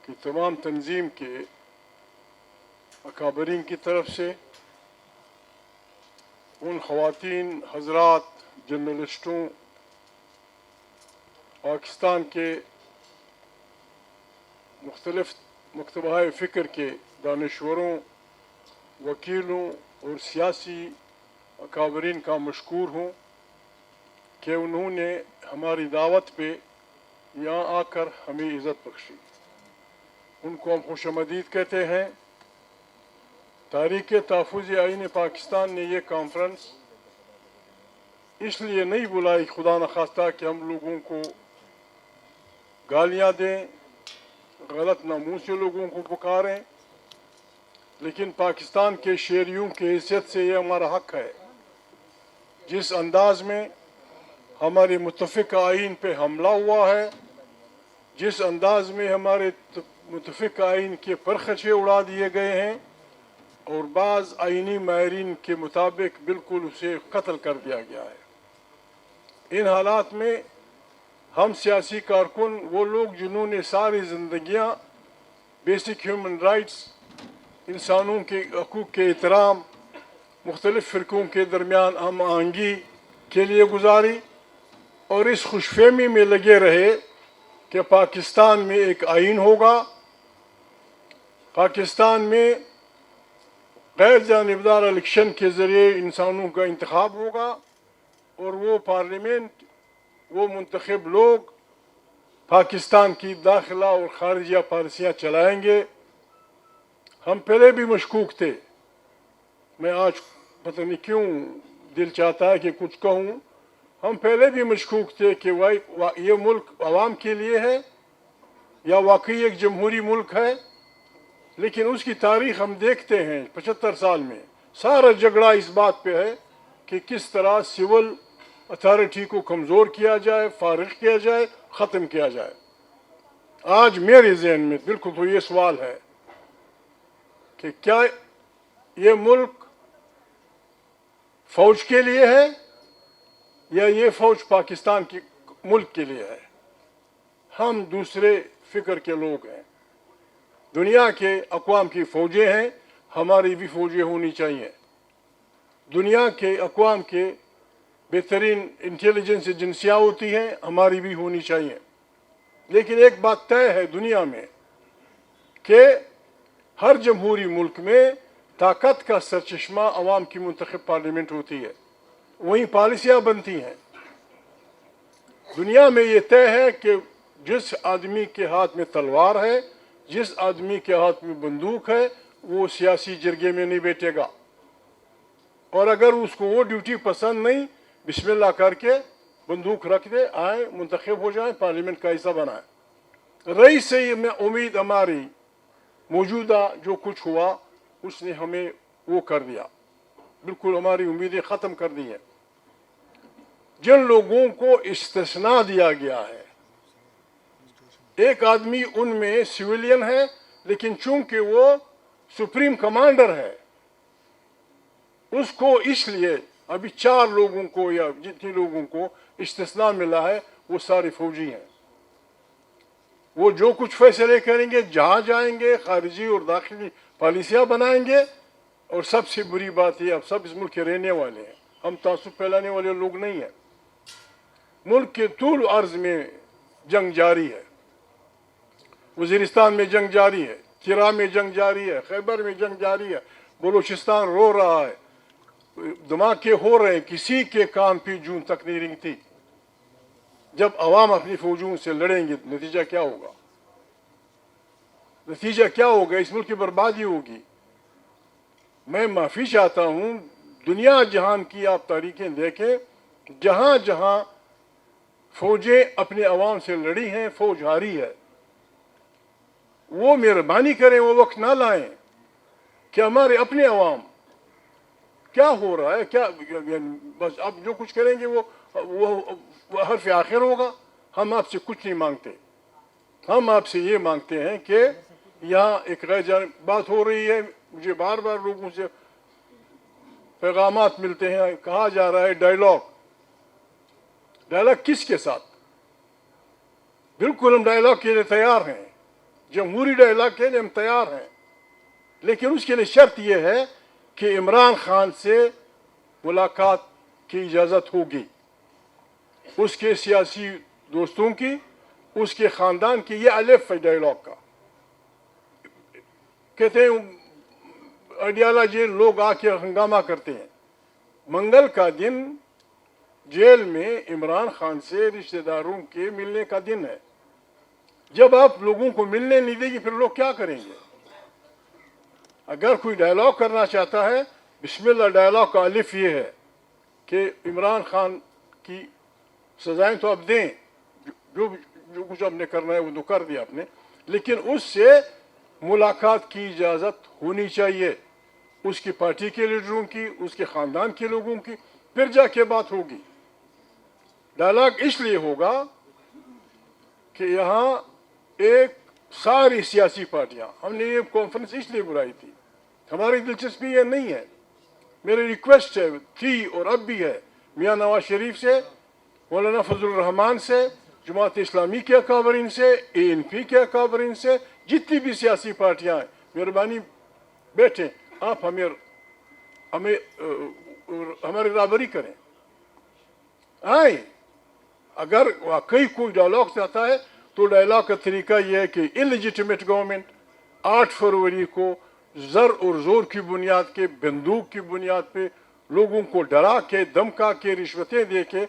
کہ تمام تنظیم کے اکابرین کی طرف سے ان خواتین حضرات جرنلسٹوں پاکستان کے مختلف مکتبہ فکر کے دانشوروں وکیلوں اور سیاسی اکابرین کا مشکور ہوں کہ انہوں نے ہماری دعوت پہ یہاں آ کر ہمیں عزت بخشی. ان کو ہم خوش آمدید کہتے ہیں. تحریک تحفظ آئین پاکستان نے یہ کانفرنس اس لیے نہیں بلائی خدا نخواستہ کہ ہم لوگوں کو گالیاں دیں، غلط ناموں سے لوگوں کو پکاریں، لیکن پاکستان کے شہریوں کی حیثیت سے یہ ہمارا حق ہے. جس انداز میں ہمارے متفقہ آئین پہ حملہ ہوا ہے، جس انداز میں ہمارے متفقہ آئین کے پرخچے اڑا دیے گئے ہیں اور بعض آئینی ماہرین کے مطابق بالکل اسے قتل کر دیا گیا ہے. ان حالات میں ہم سیاسی کارکن، وہ لوگ جنہوں نے ساری زندگیاں بیسک ہیومن رائٹس، انسانوں کے حقوق کے احترام، مختلف فرقوں کے درمیان ہم آہنگی کے لیے گزاری، اور اس خوش فہمی میں لگے رہے کہ پاکستان میں ایک آئین ہوگا، پاکستان میں غیر جانبدار الیکشن کے ذریعے انسانوں کا انتخاب ہوگا اور وہ پارلیمنٹ، وہ منتخب لوگ پاکستان کی داخلہ اور خارجہ پالیسیاں چلائیں گے. ہم پہلے بھی مشکوک تھے. میں آج پتہ نہیں کیوں دل چاہتا ہے کہ کچھ کہوں. ہم پہلے بھی مشکوک تھے کہ یہ ملک عوام کے لیے ہے یا واقعی ایک جمہوری ملک ہے، لیکن اس کی تاریخ ہم دیکھتے ہیں 75 سال میں سارا جھگڑا اس بات پہ ہے کہ کس طرح سول اتھارٹی کو کمزور کیا جائے، فارغ کیا جائے، ختم کیا جائے. آج میرے ذہن میں بالکل تو یہ سوال ہے کہ کیا یہ ملک فوج کے لیے ہے یا یہ فوج پاکستان کی ملک کے لیے ہے؟ ہم دوسرے فکر کے لوگ ہیں. دنیا کے اقوام کی فوجیں ہیں، ہماری بھی فوجیں ہونی چاہیے. دنیا کے اقوام کے بہترین انٹیلیجنس ایجنسیاں ہوتی ہیں، ہماری بھی ہونی چاہیے. لیکن ایک بات طے ہے دنیا میں کہ ہر جمہوری ملک میں طاقت کا سرچشمہ عوام کی منتخب پارلیمنٹ ہوتی ہے، وہیں پالیسیاں بنتی ہیں. دنیا میں یہ طے ہے کہ جس آدمی کے ہاتھ میں تلوار ہے، جس آدمی کے ہاتھ میں بندوق ہے، وہ سیاسی جرگے میں نہیں بیٹھے گا. اور اگر اس کو وہ ڈیوٹی پسند نہیں، بسم اللہ کر کے بندوق رکھ دے، آئیں منتخب ہو جائیں، پارلیمنٹ کا حصہ بنائیں. رئیس سے میں امید ہماری موجودہ جو کچھ ہوا اس نے ہمیں وہ کر دیا، بالکل ہماری امیدیں ختم کر دی ہیں. جن لوگوں کو استثناء دیا گیا ہے، ایک آدمی ان میں سویلین ہے، لیکن چونکہ وہ سپریم کمانڈر ہے، اس کو اس لیے ابھی 4 لوگوں کو یا جتنے لوگوں کو استثناء ملا ہے وہ سارے فوجی ہیں. وہ جو کچھ فیصلے کریں گے، جہاں جائیں گے، خارجی اور داخلی پالیسیاں بنائیں گے. اور سب سے بری بات یہ، اب سب اس ملک کے رہنے والے ہیں، ہم تعصب پھیلانے والے لوگ نہیں ہیں. ملک کے طول عرض میں جنگ جاری ہے. وزیرستان میں جنگ جاری ہے، چرا میں جنگ جاری ہے، خیبر میں جنگ جاری ہے، بلوچستان رو رہا ہے، دھماکے ہو رہے ہیں. کسی کے کان پہ جون تک نہیں رنگتی. جب عوام اپنی فوجوں سے لڑیں گے نتیجہ کیا ہوگا؟ نتیجہ کیا ہوگا؟ اس ملک کی بربادی ہوگی. میں معافی چاہتا ہوں، دنیا جہان کی آپ تاریخیں دیکھیں، جہاں جہاں فوجیں اپنے عوام سے لڑی ہیں، فوج ہاری ہے. وہ مہربانی کریں، وہ وقت نہ لائیں کہ ہمارے اپنے عوام کیا ہو رہا ہے، کیا بس اب جو کچھ کریں گے وہ حرف آخر ہوگا. ہم آپ سے کچھ نہیں مانگتے. ہم آپ سے یہ مانگتے ہیں کہ یہاں ایک غیر جانب بات ہو رہی ہے. مجھے بار بار لوگوں سے پیغامات ملتے ہیں، کہا جا رہا ہے ڈائیلاگ. ڈائیلاگ کس کے ساتھ؟ بالکل ہم ڈائیلاگ کے لیے تیار ہیں. جمہوری ڈائلاگ کے لیے ہم تیار ہیں، لیکن اس کے لیے شرط یہ ہے کہ عمران خان سے ملاقات کی اجازت ہوگی، اس کے سیاسی دوستوں کی، اس کے خاندان کی. یہ الف ہے ڈائلاگ کا. کہتے ہیں آئیڈیالوجی لوگ آ کے ہنگامہ کرتے ہیں. منگل کا دن جیل میں عمران خان سے رشتہ داروں کے ملنے کا دن ہے. جب آپ لوگوں کو ملنے نہیں دیں گے پھر لوگ کیا کریں گے؟ اگر کوئی ڈائلاگ کرنا چاہتا ہے، بسم اللہ ڈائلاگ کا الف یہ ہے کہ عمران خان کی سزائیں تو اب دیں، جو کچھ آپ نے کرنا ہے وہ تو کر دیا آپ نے، لیکن اس سے ملاقات کی اجازت ہونی چاہیے، اس کی پارٹی کے لیڈروں کی، اس کے خاندان کے لوگوں کی، پھر جا کے بات ہوگی. ڈائلاگ اس لیے ہوگا کہ یہاں ایک ساری سیاسی پارٹیاں، ہم نے یہ کانفرنس اس لیے بلائی تھی، ہماری دلچسپی یہ نہیں ہے، میری ریکویسٹ ہے تھی اور اب بھی ہے، میاں نواز شریف سے، مولانا فضل الرحمان سے، جماعت اسلامی کے اکابرین سے، ANP کے اکابرین سے، جتنی بھی سیاسی پارٹیاں ہیں، مہربانی بیٹھیں، آپ ہماری رہبری کریں. آئیں، اگر واقعی کوئی ڈائلاگ چاہتا ہے تو ڈائلاگ کا طریقہ یہ ہے کہ انلیجیٹمیٹ گورنمنٹ 8 فروری کو زر اور زور کی بنیاد کے، بندوق کی بنیاد پہ لوگوں کو ڈرا کے، دمکا کے، رشوتیں دے کے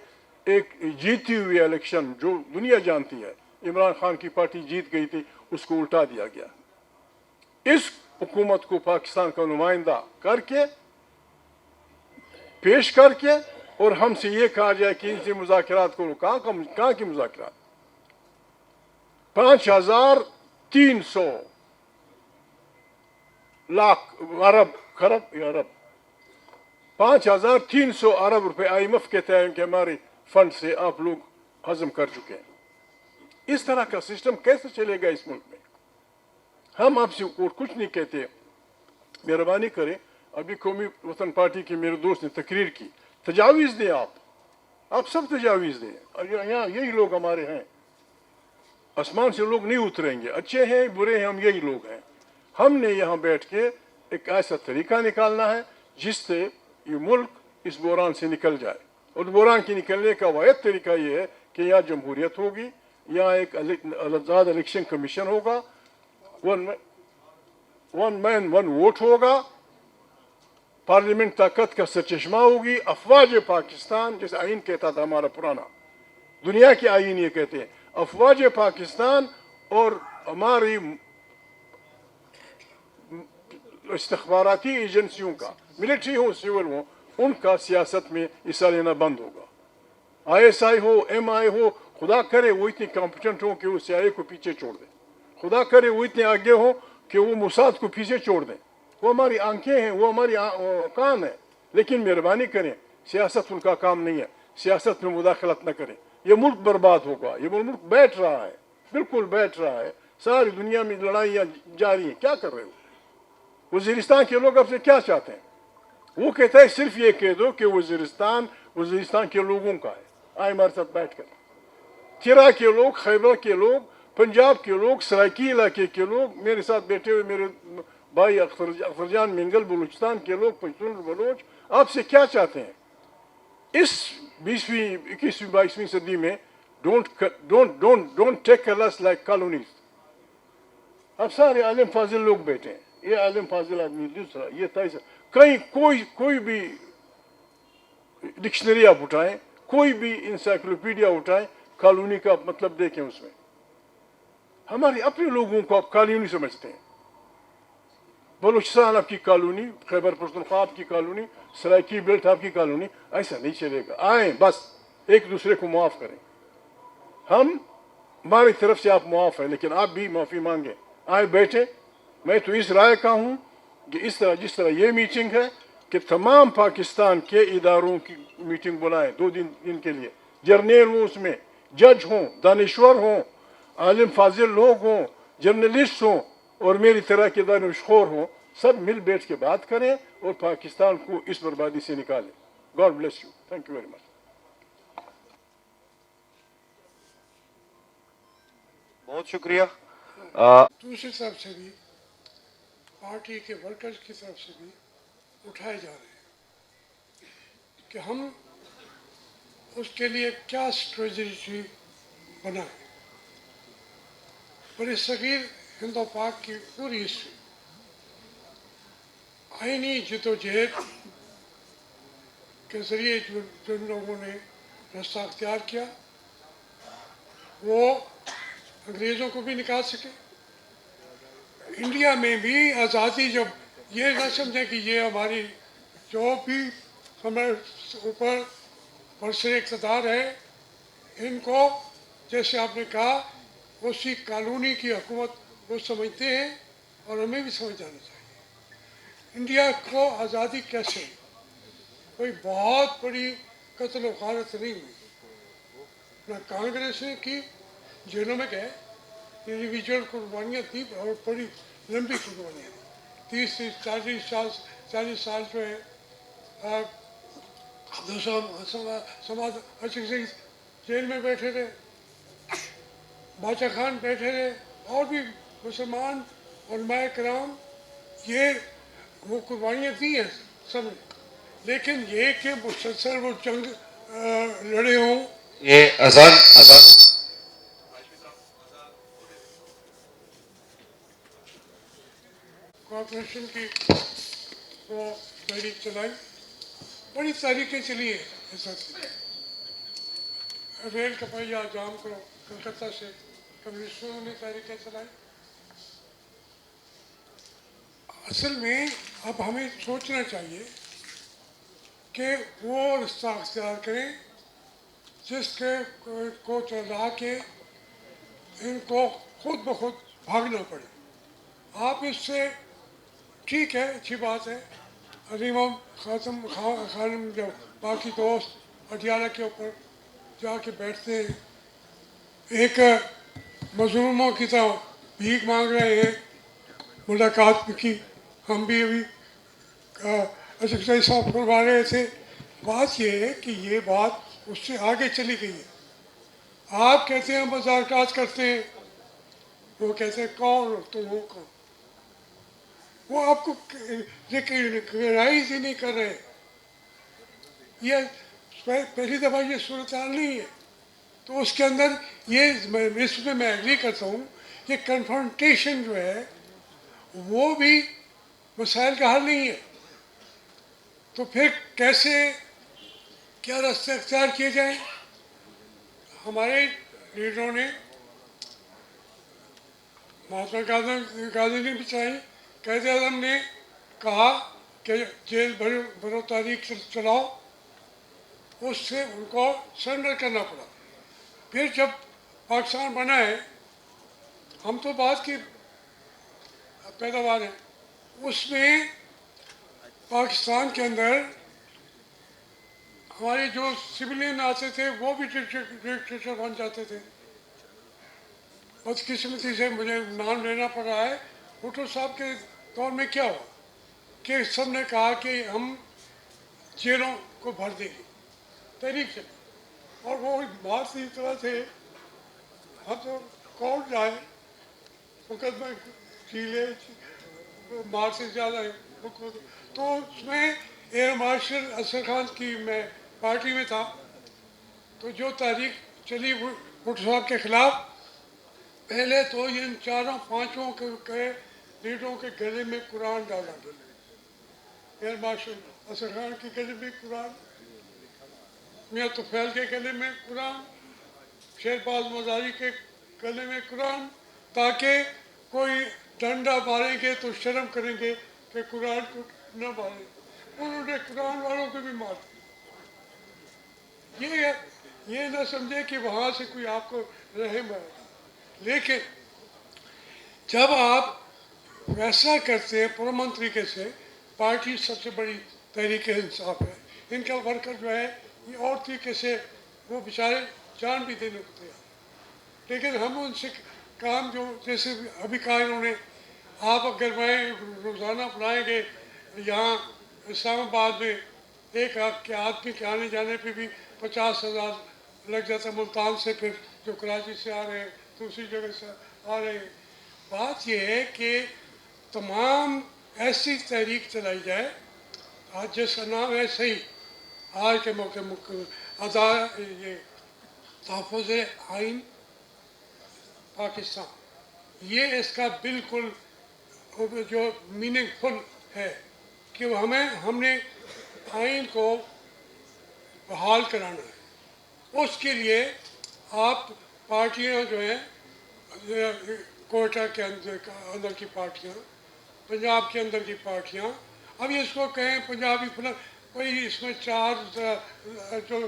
ایک جیتی ہوئی الیکشن جو دنیا جانتی ہے عمران خان کی پارٹی جیت گئی تھی، اس کو الٹا دیا گیا. اس حکومت کو پاکستان کا نمائندہ کر کے، پیش کر کے، اور ہم سے یہ کہا جائے کہ ان سے مذاکرات کرو. کہاں کی مذاکرات؟ 5300 لاکھ ارب 5300 ارب روپے IMF کہتے ہیں کہ ہمارے فنڈ سے آپ لوگ ہضم کر چکے ہیں. اس طرح کا سسٹم کیسے چلے گا اس ملک میں؟ ہم آپ سے اور کچھ نہیں کہتے، مہربانی کریں. ابھی قومی وطن پارٹی کے میرے دوست نے تقریر کی، تجاویز دیں، آپ سب تجاویز دیں. یہاں یہی لوگ ہمارے ہیں، آسمان سے لوگ نہیں اتریں گے، اچھے ہیں برے ہیں، ہم یہی لوگ ہیں. ہم نے یہاں بیٹھ کے ایک ایسا طریقہ نکالنا ہے جس سے یہ ملک اس بحران سے نکل جائے. اور بحران کے نکلنے کا واحد طریقہ یہ ہے کہ یہاں جمہوریت ہوگی، یہاں ایک آزاد الیکشن کمیشن ہوگا، ون مین ون ووٹ ہوگا، پارلیمنٹ طاقت کا سرچشمہ ہوگی. افواج پاکستان، جیسے آئین کہتا تھا ہمارا پرانا، دنیا کے آئین یہ کہتے ہیں، افواج پاکستان اور ہماری استخباراتی ایجنسیوں کا، ملٹری ہو سول ہو، ان کا سیاست میں حصہ لینا بند ہوگا. ISI ہو، MI ہو، خدا کرے وہ اتنے کمپیٹنٹ ہوں کہ وہ CIA کو پیچھے چھوڑ دیں، خدا کرے وہ اتنے آگے ہوں کہ وہ موساد کو پیچھے چھوڑ دیں. وہ ہماری آنکھیں ہیں، وہ ہماری کان ہیں، لیکن مہربانی کریں، سیاست ان کا کام نہیں ہے، سیاست میں مداخلت نہ کریں. یہ ملک برباد ہوگا. یہ ملک بیٹھ رہا ہے، بالکل بیٹھ رہا ہے. ساری دنیا میں لڑائیاں جاری ہیں. کیا کر رہے ہو؟ وزیرستان کے لوگ اب سے کیا چاہتے ہیں؟ وہ کہتا ہے صرف یہ کہہ دو کہ وزیرستان کے لوگوں کا ہے. آئے ہمارے ساتھ بیٹھ کر. چرا کے لوگ، خیبر کے لوگ، پنجاب کے لوگ، سرائکی علاقے کے لوگ، میرے ساتھ بیٹھے ہوئے میرے بھائی اختر جان منگل، بلوچستان کے لوگ، پشتون بلوچ، آپ سے کیا چاہتے ہیں؟ اس 20ویں 21ویں 22ویں صدی میں don't take us like colonies. اب سارے عالم فاضل لوگ بیٹھے ہیں. یہ عالم فاضل آدمی دوسرا، یہ تیسرا، کہیں کوئی بھی ڈکشنری آپ اٹھائیں، کوئی بھی انسائکلوپیڈیا اٹھائیں، کالونی کا مطلب دیکھیں اس میں. ہمارے اپنے لوگوں کو آپ کالونی سمجھتے ہیں. بلوچستان آپ کی کالونی، خیبر پختونخوا آپ کی کالونی، سرائکی بیلٹ آپ کی کالونی. ایسا نہیں چلے گا. آئیں بس ایک دوسرے کو معاف کریں. ہماری طرف سے آپ معاف ہیں، لیکن آپ بھی معافی مانگیں. آئیں بیٹھیں. میں تو اس رائے کا ہوں کہ جس طرح یہ میٹنگ ہے کہ تمام پاکستان کے اداروں کی میٹنگ بلائیں 2 دن کے لیے. جرنیل ہوں، اس میں جج ہوں، دانشور ہوں، عالم فاضل لوگ ہوں، جرنلسٹ ہوں، اور میری طرح کے دانشور ہوں، سب مل بیٹھ کے بات کریں اور پاکستان کو اس بربادی سے نکالیں. God bless you. Thank you very much. بہت شکریہ. दूसरी तरफ से भी पार्टी के वर्कर्स की तरफ से भी उठाए जा रहे हैं कि हम उसके लिए क्या स्ट्रेटजी बनाएं। बड़े सगीर हिंदो पाक की पूरी हिस्ट्री आईनी जदोजहद के ज़रिए जिन लोगों ने रास्ता अख्तियार किया वो अंग्रेज़ों को भी निकाल सके। इंडिया में भी आज़ादी जब ये ना समझें कि ये हमारी जो भी हमारे ऊपर बरसर इक़्तिदार है इनको जैसे आपने कहा उसी कानूनी की हुकूमत वो समझते हैं और हमें भी समझ जाना चाहिए। इंडिया को आज़ादी कैसे कोई बहुत बड़ी कत्ल गारत नहीं हुई, ना कांग्रेस ने की, जेलों में गए, इंडिविजुअल कुर्बानियाँ थी और बड़ी लंबी कुर्बानियाँ थी। 30-40 साल जो है समाज अशोक सिंह जेल में बैठे थे, बादशाह खान बैठे थे और भी मुसलमान उलमाए कराम ये वो कुर्बानियाँ दी हैं सब ने। लेकिन ये कि मुसलसल वो जंग लड़े हों ये अजान अजान कॉरपोरेशन की वो तहरीक चलाई, बड़ी तहरीकें चली है ऐसा रेल का पहिया जाम करो कलकत्ता से कम्युनिस्टों ने तहरीकें चलाई। असल में अब हमें सोचना चाहिए कि वो रास्ता अख्तियार करें जिसके को चला के इनको खुद ब खुद भागना पड़े। आप इससे ठीक है, अच्छी बात है, अजीम खानम जब बाकी दोस्त अटियाला के ऊपर जाके बैठते हैं एक मजलूमों की तरह भीख मांग रहे हैं, मुलाकात भी की, हम भी अभी अशोक साहब करवा रहे थे। बात ये है कि ये बात उससे आगे चली गई है। आप कहते हैं मजाकात करते हैं, वो कहते हैं कौन हो तुम हो कौन, वो आपको रिकग्नाइज ही नहीं कर रहे। ये पहली दफ़ा ये सूरत हाल नहीं है, तो उसके अंदर ये इसमें मैं एग्री करता हूँ कि कन्फ्रंटेशन जो है वो भी मसाइल का हल नहीं है। तो फिर कैसे क्या रास्ते अख्तियार किए जाएं। हमारे लीडरों ने महात्मा गांधी ने भी चाहिए, कायदे आज़म ने कहा कि जेल भरो तारीख चलाओ, उससे उनको सरेंडर करना पड़ा। फिर जब पाकिस्तान बना है, हम तो बात की पैदावार है, उसमें पाकिस्तान के अंदर हमारे जो सिविलियन आते थे वो भी डिक्टेटर बन जाते थे। बदकिस्मती से मुझे नाम लेना पड़ रहा है, भुट्टो साहब के दौर में क्या हुआ कि सब ने कहा कि हम जेलों को भर देंगे, तहरीक चली और वो बात इस तरह से हम तो कोर्ट जाए मुकदमा कीले मार से ज़्यादा है तो उसमें एयर मार्शल असर खान की मैं पार्टी में था, तो जो तारीख चली भुट्टो साहब के खिलाफ, पहले तो इन चारों पांचों के लीडरों के गले में कुरान डाला गया। एयर मार्शल असर खान के गले में कुरान, मियाँ तुफैल के गले में कुरान, शेरबाज मजारी के गले में कुरान, ताकि कोई डंडा मारेंगे तो शर्म करेंगे कि कुरान को न मारे। उन्होंने कुरान वालों को भी मार दिया। ये ना समझे कि वहाँ से कोई आपको रहम है। लेकिन जब आप फैसला करते हैं पुरअमन तरीके से, पार्टी सबसे बड़ी तहरीक इंसाफ है, इनका वर्कर जो है ये और तरीके से वो बेचारे जान भी देने को तैयार, लेकिन हम उनसे काम जो जैसे अभी कहा इन्होंने, आप अगर मैं रोज़ाना बनाएंगे यहाँ इस्लामाबाद में एक आदमी के आने जाने पे भी 50,000 लग जाता है, मुल्तान से, फिर जो कराची से आ रहे हैं दूसरी जगह से आ रहे हैं, बात यह है कि तमाम ऐसी तहरीक चलाई जाए, आज जिसका नाम है सही, आज के मौके अदा ये तहफ़्फ़ुज़ आइन पाकिस्तान, ये इसका बिल्कुल जो मीनिंगफुल है कि हमने आइन को बहाल कराना है। उसके लिए आप पार्टियां जो हैं, कोटा के अंदर की पार्टियां, पंजाब के अंदर की पार्टियां, अब इसको कहें पंजाबी फिल्म, कोई इसमें चार जो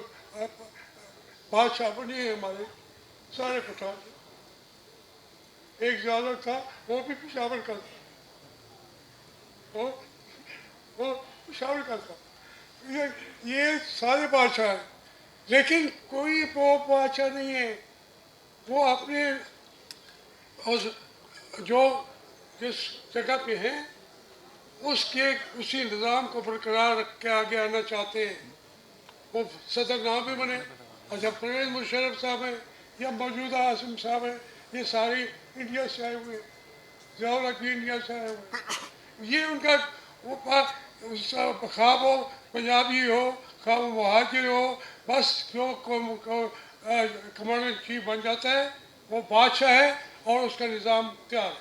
बादशाह बने हैं हमारे सारे पठान, एक ज़्यादा था वो भी पेशावर का था, वो पेशावर का था, ये सारे बादशाह हैं, लेकिन कोई वो बादशाह नहीं है, वो अपने जो जिस जगह पे हैं उसके उसी निज़ाम को बरकरार रख के आगे आना चाहते हैं। वो सदर ना भी बने, अच्छा परवेज़ मुशर्रफ साहब हैं या मौजूदा आसिम साहब हैं, ये सारे इंडिया से आए हुए, ज़ियाउल हक भी इंडिया से आए हुए, ये उनका वो खा वो पंजाबी हो, खा वो महाजिर हो, बस जो कमांडर इन चीफ बन जाता है वो बादशाह है और उसका निज़ाम तैयार है,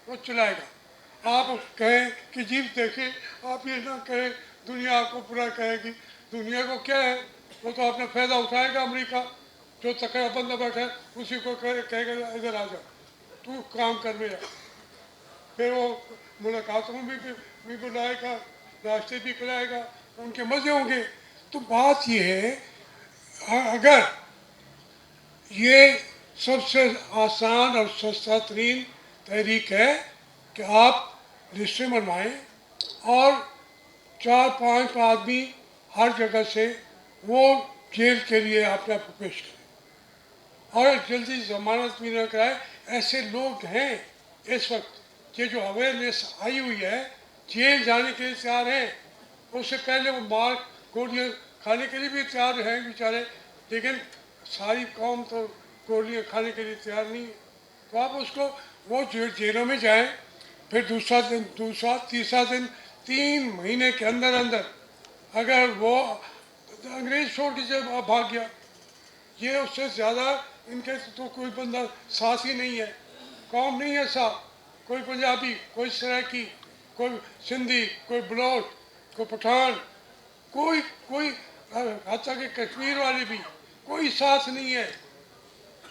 वो चलाएगा। आप कहें कि जीप देखें, आप ये ना कहें दुनिया को पूरा कहेगी, दुनिया को क्या है, वो तो अपना फ़ायदा उठाएगा। अमेरिका जो तकड़ा बंदा बैठा है उसी को कहेगा इधर आ जा, तू काम कर मेरा, फिर वो मुलाकातों में भी बुलाएगा, रास्ते भी कराएगा, उनके मज़े होंगे। तो बात ये है, अगर ये सबसे आसान और सस्ता तरीन तहरीक है कि आप लिस्टें बनवाएं और 4-5 आदमी हर जगह से वो जेल के लिए अपने आप को पेश करें और जल्दी ज़मानत भी न कराए। ऐसे लोग हैं इस वक्त, ये जो अवेयरनेस आई हुई है, जेल जाने के लिए तैयार हैं, उससे पहले वो मार गोलियाँ खाने के लिए भी तैयार हैं बेचारे, लेकिन सारी कौम तो गोलियाँ खाने के लिए तैयार नहीं है। तो आप उसको वो जेलों में जाएं, फिर दूसरा तीसरा दिन 3 महीने के अंदर अंदर अगर वो अंग्रेज़ छोड़ के जब भाग गया, ये उससे ज़्यादा इनके तो कोई बंदा साथ ही नहीं है, कौम नहीं है साथ, कोई पंजाबी, कोई सराइकी, कोई सिंधी, कोई बलोच, कोई पठान, कोई हत्ता के कश्मीर वाले भी कोई साथ नहीं है।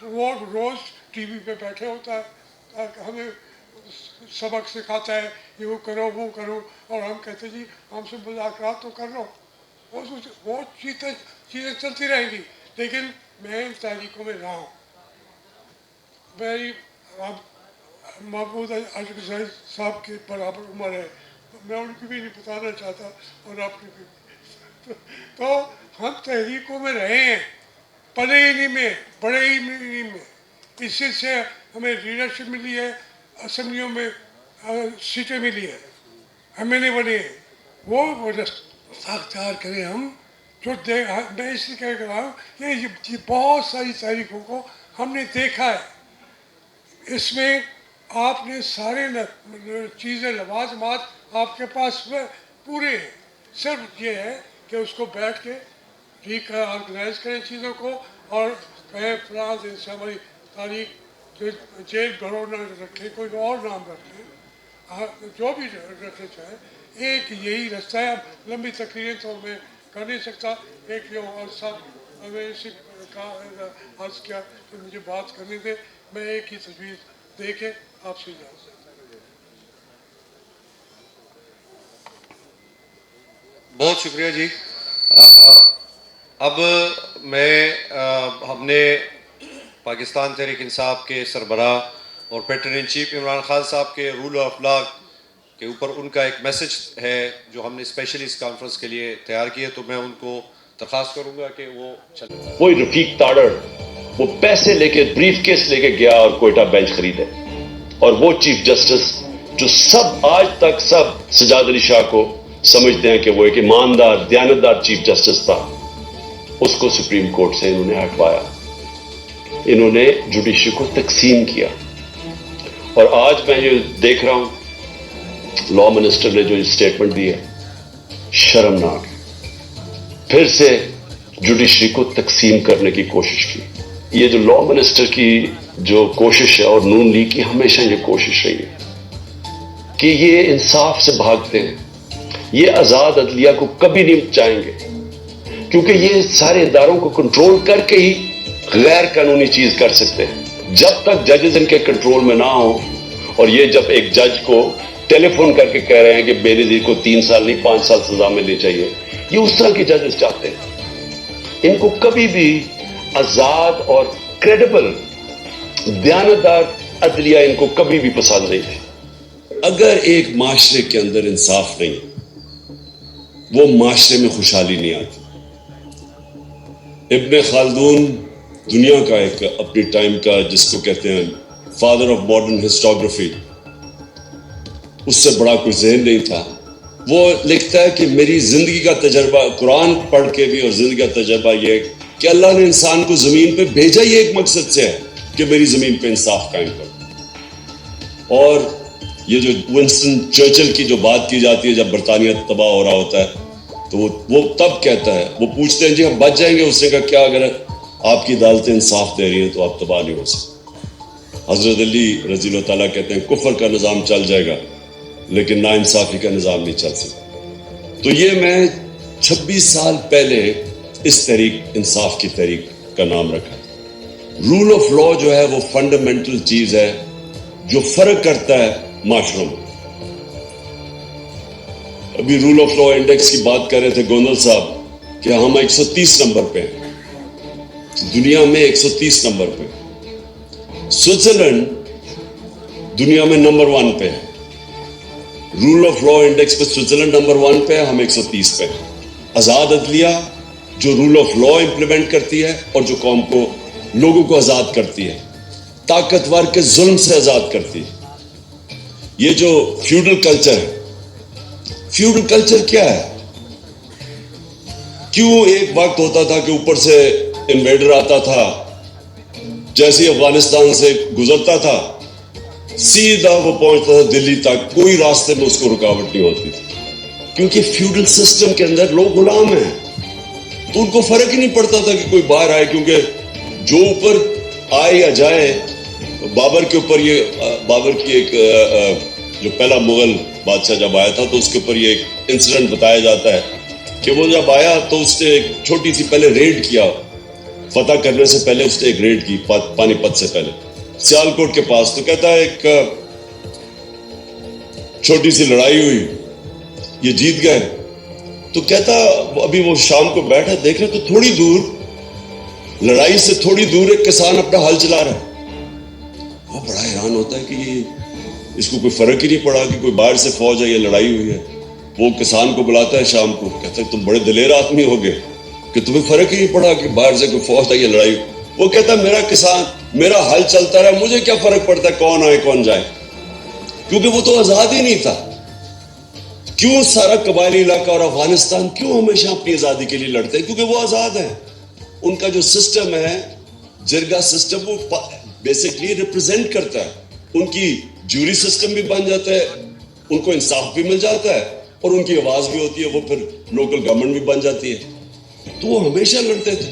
वो रोज़ टीवी पे बैठे होता है, हमें सबक सिखाता है, ये वो करो वो करो, और हम कहते जी हमसे मुलाकात तो कर लो, वो चीज़ें चलती रहेंगी। लेकिन मैं इन तारीखों में रहा हूँ, मेरी अब महमूद अशरफ साहब के बराबर उम्र है, मैं उनकी भी नहीं बताना चाहता और आपकी भी। तो हम तहरीकों में रहे हैं, पले इन्हीं में, बड़े ही इन्हीं में, इसी से हमें लीडरशिप मिली है, असम्बलियों में सीटें मिली है, MLA बने हैं, वो अख्तियार करें हम। जो मैं इसलिए कह रहा हूँ ये बहुत सारी तारीखों को हमने देखा है, इसमें आपने सारे चीज़ें लवाजमात आपके पास पूरे हैं, सिर्फ ये है कि उसको बैठ के ठीक ऑर्गेनाइज करें चीज़ों को और कहें फलां दिन से हमारी तारीख जेल घरों न रखें, कोई और नाम रख लें, जो भी रखना चाहें, एक यही रास्ता है। अब लंबी तकरीरें तो मैं कर नहीं सकता, एक जो और सब मैं इसी का अर्ज किया कि मुझे बात करने दे, मैं एक ही तजवीज़ दे के आपसे इजाज़त। बहुत शुक्रिया जी। अब मैं हमने पाकिस्तान तहरीक इंसाफ के सरबराह और pattern in chief Imran Khan साहब के रूल ऑफ लॉ के ऊपर उनका एक मैसेज है जो हमने स्पेशली इस कॉन्फ्रेंस के लिए तैयार किए, तो मैं उनको दरख्वास्त करूंगा कि वो चले। वही रफीक ताड़ड़ वो पैसे लेके ब्रीफ केस लेके गया और कोयटा बेंच खरीदे, और वो चीफ जस्टिस जो सब आज तक सब सजाद अली शाह को समझते हैं कि वो एक ईमानदार दयानतदार चीफ जस्टिस था, उसको सुप्रीम कोर्ट से इन्होंने हटवाया, इन्होंने जुडिशरी को तकसीम किया اور آج میں یہ دیکھ رہا ہوں لا منسٹر نے جو اسٹیٹمنٹ دی ہے شرمناک ہے. پھر سے جوڈیشری کو تقسیم کرنے کی کوشش کی. یہ جو لا منسٹر کی جو کوشش ہے اور نون لیگ کی ہمیشہ یہ کوشش رہی ہے کہ یہ انصاف سے بھاگتے ہیں. یہ آزاد عدلیہ کو کبھی نہیں چاہیں گے کیونکہ یہ سارے اداروں کو کنٹرول کر کے ہی غیر قانونی چیز کر سکتے ہیں. جب تک ججز ان کے کنٹرول میں نہ ہوں, اور یہ جب ایک جج کو ٹیلی فون کر کے کہہ رہے ہیں کہ بے نظیر کو 3 سال نہیں 5 سال سزا ملنی چاہیے, یہ اس طرح کے ججز چاہتے ہیں. ان کو کبھی بھی آزاد اور کریڈیبل دیانتدار عدلیہ ان کو کبھی بھی پسند نہیں تھی. اگر ایک معاشرے کے اندر انصاف نہیں, وہ معاشرے میں خوشحالی نہیں آتی. ابن خلدون دنیا کا ایک اپنی ٹائم کا جس کو کہتے ہیں فادر آف ماڈرن ہسٹوگرافی, اس سے بڑا کوئی ذہن نہیں تھا. وہ لکھتا ہے کہ میری زندگی کا تجربہ قرآن پڑھ کے بھی اور زندگی کا تجربہ یہ کہ اللہ نے انسان کو زمین پہ بھیجا ہی ایک مقصد سے ہے کہ میری زمین پہ انصاف قائم کرو. اور یہ جو ونسٹن چرچل کی جو بات کی جاتی ہے جب برطانیہ تباہ ہو رہا ہوتا ہے تو وہ تب کہتا ہے, وہ پوچھتے ہیں جی ہم بچ جائیں گے, اس نے کہا کیا اگر آپ کی عدالتیں انصاف دے رہی ہیں تو آپ تباہ نہیں ہو سکتے. حضرت علی رضی اللہ تعالیٰ کہتے ہیں کفر کا نظام چل جائے گا لیکن ناانصافی کا نظام نہیں چل سکتا. تو یہ میں 26 سال پہلے اس تحریک انصاف کی تحریک کا نام رکھا. رول آف لا جو ہے وہ فنڈامنٹل چیز ہے جو فرق کرتا ہے معاشروں میں. ابھی رول آف لا انڈیکس کی بات کر رہے تھے گوندل صاحب کہ ہم 130 نمبر پہ ہیں دنیا میں, 130 نمبر پہ. سوئٹزرلینڈ دنیا میں نمبر 1 پہ ہے. رول آف لا انڈیکس پہ سوئٹزرلینڈ نمبر 1 پہ ہے, ہم 130 پہ. آزاد عدلیہ جو رول آف لا امپلیمنٹ کرتی ہے اور جو قوم کو لوگوں کو آزاد کرتی ہے, طاقتور کے ظلم سے آزاد کرتی ہے. یہ جو فیوڈل کلچر ہے, فیوڈل کلچر کیا ہے؟ کیوں ایک وقت ہوتا تھا کہ اوپر سے انویڈر آتا تھا, جیسے افغانستان سے گزرتا تھا سیدھا وہ پہنچتا تھا دلی تک, کوئی راستے میں اس کو رکاوٹ نہیں ہوتی تھی کیونکہ فیوڈل سسٹم کے اندر لوگ غلام ہیں. تو ان کو فرق ہی نہیں پڑتا تھا کہ کوئی باہر آئے, کیونکہ جو اوپر آئے یا جائے. بابر کے اوپر یہ بابر کی ایک جو پہلا مغل بادشاہ جب آیا تھا تو اس کے اوپر یہ ایک انسیڈنٹ بتایا جاتا ہے کہ وہ جب آیا تو اس نے ایک چھوٹی سی پہلے ریڈ کیا, فتح کرنے سے پہلے اس نے ایک ریڈ کی پانی پت سے پہلے سیالکوٹ کے پاس. تو کہتا ہے ایک چھوٹی سی لڑائی ہوئی, یہ جیت گئے. تو کہتا ابھی وہ شام کو بیٹھا دیکھ رہے تو تھوڑی دور, لڑائی سے تھوڑی دور ایک کسان اپنا ہل چلا رہا ہے. وہ بڑا حیران ہوتا ہے کہ یہ اس کو کوئی فرق ہی نہیں پڑا کہ کوئی باہر سے فوج ہے یا لڑائی ہوئی ہے. وہ کسان کو بلاتا ہے شام کو, کہتا ہے تم بڑے دلیر آدمی ہو گئے کہ تمہیں فرق ہی نہیں پڑا کہ باہر سے کوئی فوج ہے یا لڑائی. وہ کہتا ہے میرا کسان میرا حل چلتا رہا, مجھے کیا فرق پڑتا ہے کون آئے کون جائے, کیونکہ وہ تو آزاد ہی نہیں تھا. کیوں سارا قبائلی علاقہ اور افغانستان کیوں ہمیشہ اپنی آزادی کے لیے لڑتے ہیں؟ کیونکہ وہ آزاد ہیں. ان کا جو سسٹم ہے جرگا سسٹم, وہ بیسکلی ریپرزینٹ کرتا ہے. ان کی جوری سسٹم بھی بن جاتا ہے, ان کو انصاف بھی مل جاتا ہے اور ان کی آواز بھی ہوتی ہے, وہ پھر لوکل گورنمنٹ بھی بن جاتی ہے. تو وہ ہمیشہ لڑتے تھے.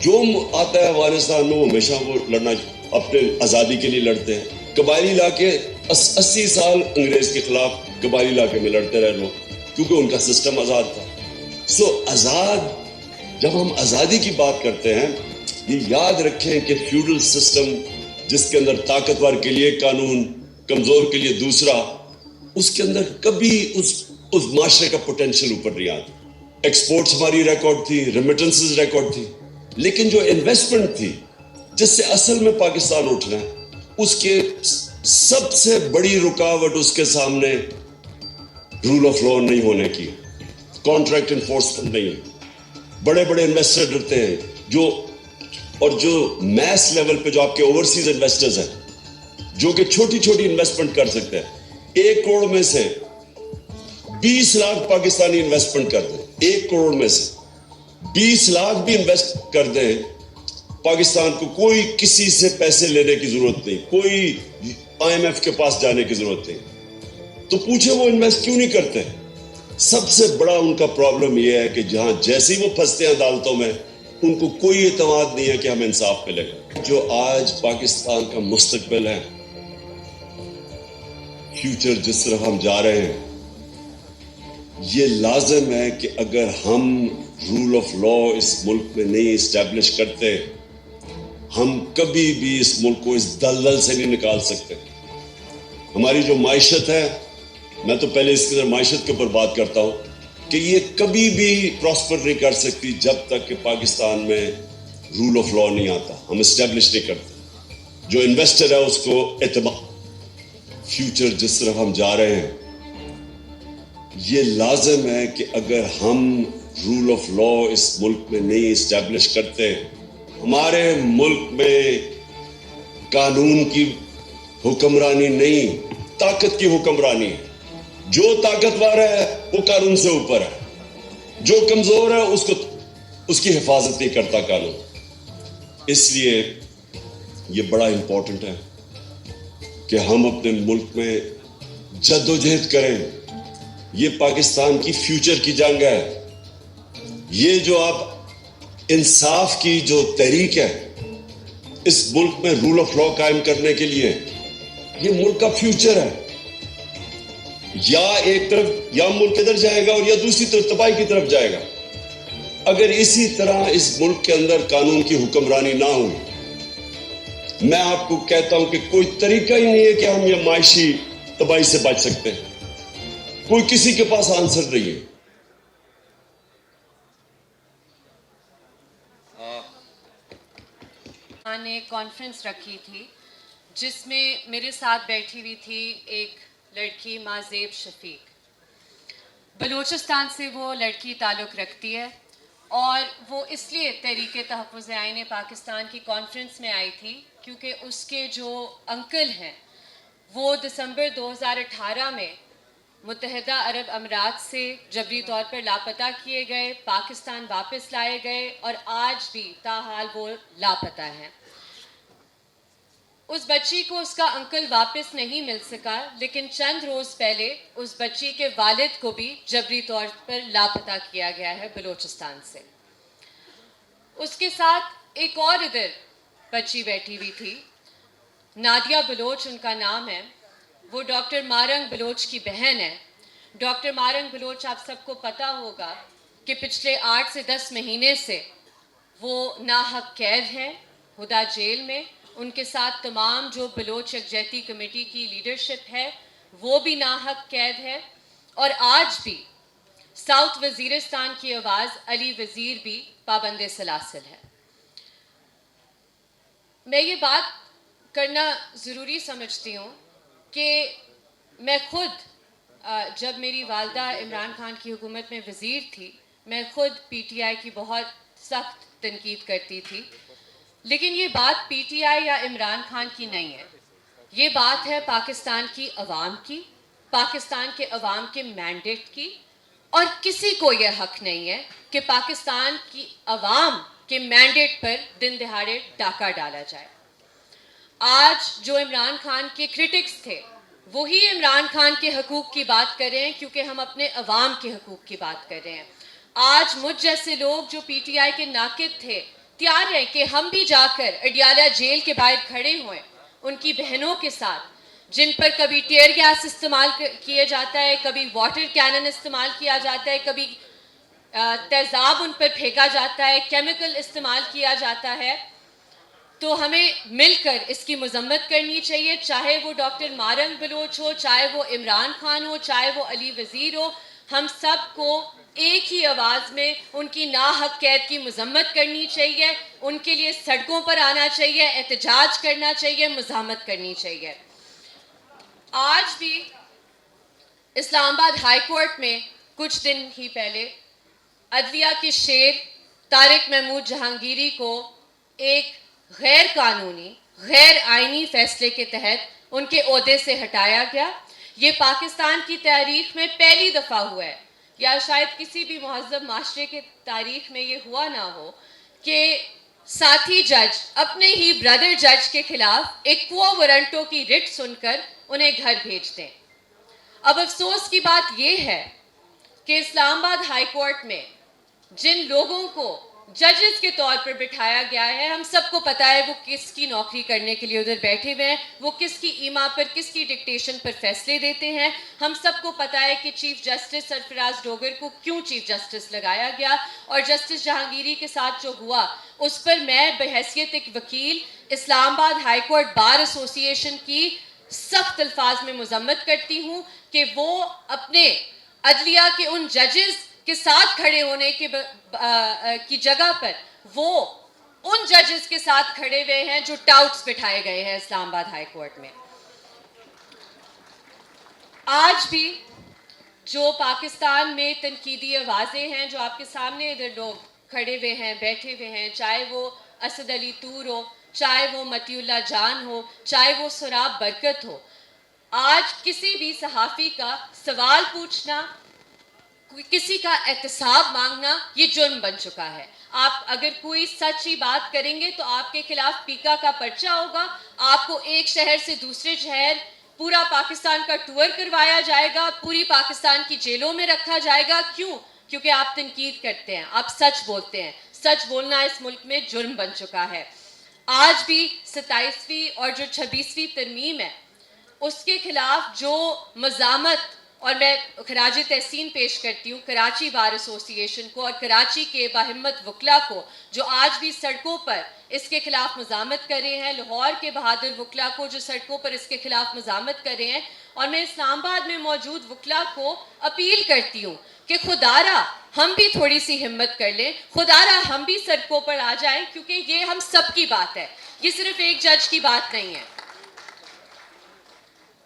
جو آتا ہے افغانستان میں وہ ہمیشہ وہ لڑنا اپنے آزادی کے لیے لڑتے ہیں. قبائلی علاقے 80 سال انگریز کے خلاف قبائلی علاقے میں لڑتے رہے لوگ, کیونکہ ان کا سسٹم آزاد تھا. آزاد, جب ہم آزادی کی بات کرتے ہیں یہ یاد رکھیں کہ فیوڈل سسٹم جس کے اندر طاقتور کے لیے قانون, کمزور کے لیے دوسرا, اس کے اندر کبھی اس معاشرے کا پوٹینشیل اوپر نہیں آتا. ایکسپورٹس ہماری ریکارڈ تھی, ریمیٹنسز ریکارڈ تھی, لیکن جو انویسٹمنٹ تھی جس سے اصل میں پاکستان اٹھ رہا ہے, اس کے سب سے بڑی رکاوٹ اس کے سامنے رول آف لا نہیں ہونے کی, کانٹریکٹ انفورسمنٹ نہیں ہے. بڑے بڑے انویسٹر ڈرتے ہیں اور جو میس لیول پہ جو آپ کے اوورسیز انویسٹرز ہیں جو کہ چھوٹی چھوٹی انویسٹمنٹ کر سکتے ہیں, 1 کروڑ میں سے 20 لاکھ پاکستانی انویسٹمنٹ کر دیں, 1 کروڑ میں سے 20 لاکھ بھی انویسٹ کر دیں, پاکستان کو کوئی کسی سے پیسے لینے کی ضرورت نہیں, کوئی IMF के पास जाने की जरूरत नहीं। तो पूछे वो इन्वेस्ट क्यों नहीं करते? सबसे बड़ा उनका प्रॉब्लम यह है कि जहां जैसे ही वो फंसते हैं अदालतों में, उनको कोई एतमाद नहीं है कि हम इंसाफ मिलेगा। जो आज पाकिस्तान का मुस्तकबिल है, फ्यूचर जिस तरफ हम जा रहे हैं, ये लाजिम है कि अगर हम रूल ऑफ लॉ इस मुल्क में नहीं इस्टेब्लिश करते, हम कभी भी इस मुल्क को इस दलदल से नहीं निकाल सकते। हमारी जो माइशत है, मैं तो पहले इसकी तरह माइशत के ऊपर बात करता हूं कि ये कभी भी प्रॉस्पर नहीं कर सकती जब तक कि पाकिस्तान में रूल ऑफ लॉ नहीं आता, हम इस्टेब्लिश नहीं करते। जो इन्वेस्टर है उसको एतमाद, फ्यूचर जिस तरफ हम जा रहे हैं, ये लाजिम है कि अगर हम रूल ऑफ लॉ इस मुल्क में नहीं इस्टेब्लिश करते, हमारे मुल्क में कानून की हुक्मरानी नहीं, ताकत की हुक्मरानी है। जो ताकतवर है वो कानून से ऊपर है, जो कमजोर है उसकी हिफाजत नहीं करता कानून। इसलिए ये बड़ा इंपॉर्टेंट है कि हम अपने मुल्क में जद्दोजहद करें। ये पाकिस्तान की फ्यूचर की जंग है। ये जो आप इंसाफ की जो तहरीक है इस मुल्क में रूल ऑफ लॉ कायम करने के लिए, ये मुल्क का फ्यूचर है। या एक तरफ या मुल्क इधर जाएगा और या दूसरी तरफ तबाही की तरफ जाएगा। अगर इसी तरह इस मुल्क के अंदर कानून की हुक्मरानी ना हो, मैं आपको कहता हूं कि कोई तरीका ही नहीं है कि हम ये माशी तबाही से बच सकते हैं। कोई किसी के पास आंसर नहीं है। ने कॉन्फ्रेंस रखी थी जिसमें मेरे साथ बैठी हुई थी एक लड़की माज़ेब शफीक। बलूचिस्तान से वो लड़की ताल्लुक़ रखती है और वो इसलिए तहरीक तहफ़्फ़ुज़ आईन पाकिस्तान की कॉन्फ्रेंस में आई थी क्योंकि उसके जो अंकल हैं वो दिसंबर 2018 में मुत्तहिदा अरब अमीरात से जबरी तौर पर लापता किए गए, पाकिस्तान वापस लाए गए और आज भी ताहाल वो लापता हैं। उस बच्ची को उसका अंकल वापस नहीं मिल सका, लेकिन चंद रोज़ पहले उस बच्ची के वालिद को भी जबरी तौर पर लापता किया गया है बलूचिस्तान से। उसके साथ एक और इधर बच्ची बैठी हुई थी, नादिया बलोच उनका नाम है। वो डॉक्टर मारंग बलोच की बहन है। डॉक्टर मारंग बलोच, आप सबको पता होगा कि पिछले 8 से 10 महीने से वो नाहक कैद हैं हुदा जेल में। उनके साथ तमाम जो बलोच यकजहती कमेटी की लीडरशिप है वो भी नाहक कैद है। और आज भी साउथ वज़ीरिस्तान की आवाज़ अली वज़ीर भी पाबंद सलासिल है। मैं ये बात करना ज़रूरी समझती हूँ कि मैं ख़ुद जब मेरी वालदा इमरान खान की हुकूमत में वज़ीर थी, मैं ख़ुद PTI की बहुत सख्त तनकीद करती थी। लेकिन ये बात PTI या इमरान खान की नहीं है, ये बात है पाकिस्तान की अवाम की, पाकिस्तान के अवाम के मैंडेट की। और किसी को ये हक़ नहीं है कि पाकिस्तान की अवाम के मैंडेट पर दिन दिहाड़े डाका डाला जाए। आज जो इमरान खान के क्रिटिक्स थे वही इमरान खान के हकूक़ की बात कर रहे हैं क्योंकि हम अपने अवाम के हकूक़ की बात कर रहे हैं। आज मुझ जैसे लोग जो PTI के नाकिद थे तैयार हैं कि हम भी जाकर अडियाला जेल के बाहर खड़े हुए उनकी बहनों के साथ, जिन पर कभी टीयर गैस इस्तेमाल किया जाता है, कभी वाटर कैनन इस्तेमाल किया जाता है, कभी तेज़ाब उन पर फेंका जाता है, केमिकल इस्तेमाल किया जाता है। तो हमें मिलकर इसकी मजम्मत करनी चाहिए, चाहे वो डॉक्टर मारंग बलोच हो, चाहे वो इमरान खान हो, चाहे वो अली वज़ीर हो। हम सबको एक ही आवाज़ में उनकी नाहक कैद की मजम्मत करनी चाहिए, उनके लिए सड़कों पर आना चाहिए, एहतजाज करना चाहिए, मुज़ाहमत करनी चाहिए। आज भी इस्लामाबाद हाई कोर्ट में कुछ दिन ही पहले अदलिया के शेर तारिक महमूद जहांगीरी को एक गैर कानूनी गैर आइनी फैसले के तहत उनके ओहदे से हटाया गया। ये पाकिस्तान की तारीख में पहली दफ़ा हुआ है, या शायद किसी भी महज़्ज़ब माशरे के तारीख में ये हुआ ना हो कि साथी जज अपने ही ब्रदर जज के खिलाफ एक क्वो वारंटो की रिट सुनकर उन्हें घर भेज दें। अब अफसोस की बात यह है कि इस्लामाबाद हाई कोर्ट में जिन लोगों को जजेस के तौर पर बिठाया गया है, हम सबको पता है वो किसकी नौकरी करने के लिए उधर बैठे हुए हैं, वो किसकी ईमा पर, किसकी डिक्टेशन पर फैसले देते हैं। हम सबको पता है कि चीफ जस्टिस सरफराज डोगर को क्यों चीफ जस्टिस लगाया गया, और जस्टिस जहांगीरी के साथ जो हुआ उस पर मैं बहैसियत एक वकील Islamabad high court bar association की सख्त अल्फाज में मजम्मत करती हूँ कि वो अपने अदलिया के उन जजेस के साथ खड़े होने की जगह पर वो उन जजेस के साथ खड़े हुए हैं जो टाउट्स बिठाए गए हैं इस्लामाबाद हाई कोर्ट में। आज भी जो पाकिस्तान में तनकीदी आवाज़ें हैं, जो आपके सामने इधर लोग खड़े हुए हैं, बैठे हुए हैं, चाहे वो असद अली तूर हो, चाहे वो मतीउल्लाह जान हो, चाहे वो सुराब बरकत हो, आज किसी भी सहाफ़ी का सवाल पूछना, किसी का एहतसाब मांगना ये जुर्म बन चुका है। आप अगर कोई सच्ची बात करेंगे तो आपके खिलाफ पीका का पर्चा होगा, आपको एक शहर से दूसरे शहर पूरा पाकिस्तान का टूर करवाया जाएगा, पूरी पाकिस्तान की जेलों में रखा जाएगा। क्यों? क्योंकि आप तनकीद करते हैं, आप सच बोलते हैं। सच बोलना इस मुल्क में जुर्म बन चुका है। आज भी 27वीं और जो 26वीं तरमीम है उसके खिलाफ जो मज़ामत, और मैं खराज तहसीन पेश करती हूँ कराची बार एसोसिएशन को और कराची के बाहिम्मत वकला को जो आज भी सड़कों पर इसके खिलाफ मज़ामत कर रहे हैं, लाहौर के बहादुर वकला को जो सड़कों पर इसके खिलाफ मज़ामत कर रहे हैं। और मैं इस्लामाबाद में मौजूद वकला को अपील करती हूँ कि खुदारा हम भी थोड़ी सी हिम्मत कर लें, खुदारा हम भी सड़कों पर आ जाएं, क्योंकि ये हम सब की बात है, ये सिर्फ एक जज की बात नहीं है।